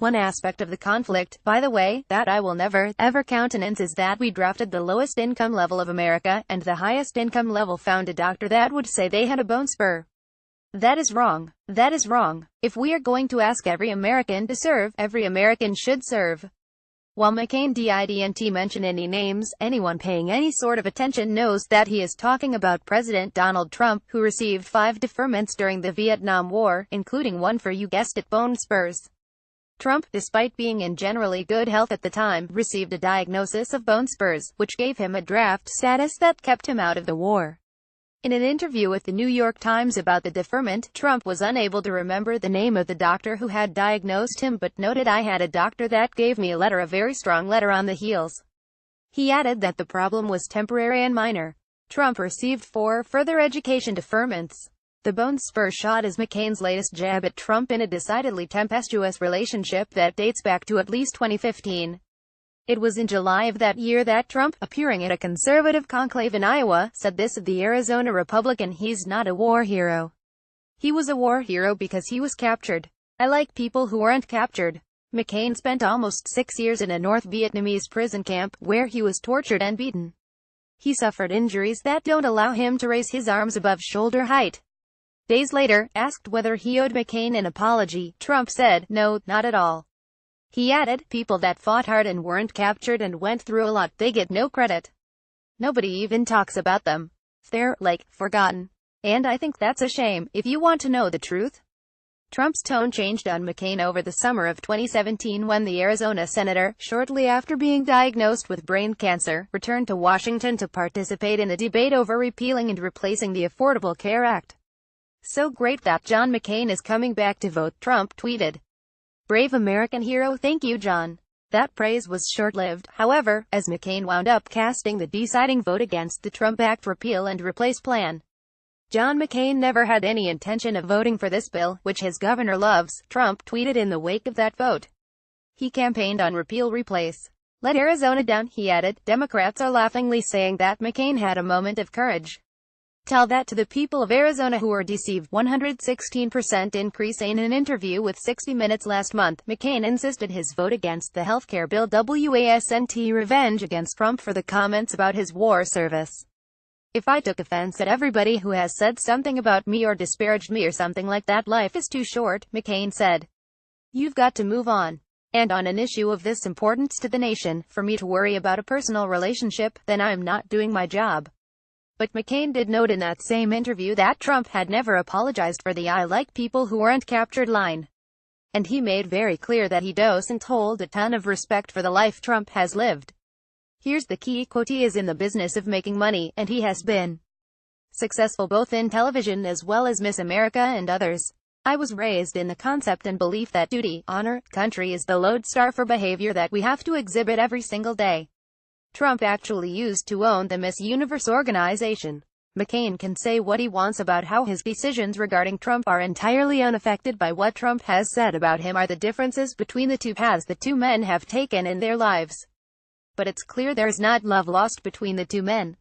One aspect of the conflict, by the way, that I will never, ever countenance is that we drafted the lowest income level of America, and the highest income level found a doctor that would say they had a bone spur. That is wrong. That is wrong. If we are going to ask every American to serve, every American should serve. While Mccain didn't mention any names, anyone paying any sort of attention knows that he is talking about President Donald Trump, who received 5 deferments during the Vietnam War, including one for, you guessed it, bone spurs. Trump, despite being in generally good health at the time, received a diagnosis of bone spurs, which gave him a draft status that kept him out of the war. In an interview with the New York Times about the deferment, Trump was unable to remember the name of the doctor who had diagnosed him, but noted, "I had a doctor that gave me a letter, a very strong letter on the heels." He added that the problem was temporary and minor. Trump received 4 further education deferments. The bone spur shot is McCain's latest jab at Trump in a decidedly tempestuous relationship that dates back to at least 2015. It was in July of that year that Trump, appearing at a conservative conclave in Iowa, said this of the Arizona Republican: "He's not a war hero. He was a war hero because he was captured. I like people who aren't captured." McCain spent almost 6 years in a North Vietnamese prison camp, where he was tortured and beaten. He suffered injuries that don't allow him to raise his arms above shoulder height. Days later, asked whether he owed McCain an apology, Trump said, "No, not at all." He added, "People that fought hard and weren't captured and went through a lot, they get no credit. Nobody even talks about them. They're, like, forgotten. And I think that's a shame, if you want to know the truth." Trump's tone changed on McCain over the summer of 2017 when the Arizona senator, shortly after being diagnosed with brain cancer, returned to Washington to participate in a debate over repealing and replacing the Affordable Care Act. "So great that John McCain is coming back to vote," Trump tweeted. "Brave American hero, thank you, John." That praise was short-lived, however, as McCain wound up casting the deciding vote against the Trump Act repeal and replace plan. John McCain never had any intention of voting for this bill, which his governor loves, Trump tweeted in the wake of that vote. He campaigned on repeal replace. "Let Arizona down," he added. "Democrats are laughingly saying that McCain had a moment of courage. Tell that to the people of Arizona who are deceived." 116% increase. In an interview with 60 Minutes last month, McCain insisted his vote against the healthcare bill wasn't revenge against Trump for the comments about his war service. "If I took offense at everybody who has said something about me or disparaged me or something like that, life is too short," McCain said. "You've got to move on. And on an issue of this importance to the nation, for me to worry about a personal relationship, then I'm not doing my job." But McCain did note in that same interview that Trump had never apologized for the "I like people who aren't captured" line. And he made very clear that he doesn't hold a ton of respect for the life Trump has lived. Here's the key quote: "He is in the business of making money, and he has been successful both in television as well as Miss America and others. I was raised in the concept and belief that duty, honor, country is the lodestar for behavior that we have to exhibit every single day." Trump actually used to own the Miss Universe organization. McCain can say what he wants about how his decisions regarding Trump are entirely unaffected by what Trump has said about him or the differences between the two paths the two men have taken in their lives. But it's clear there's not love lost between the two men.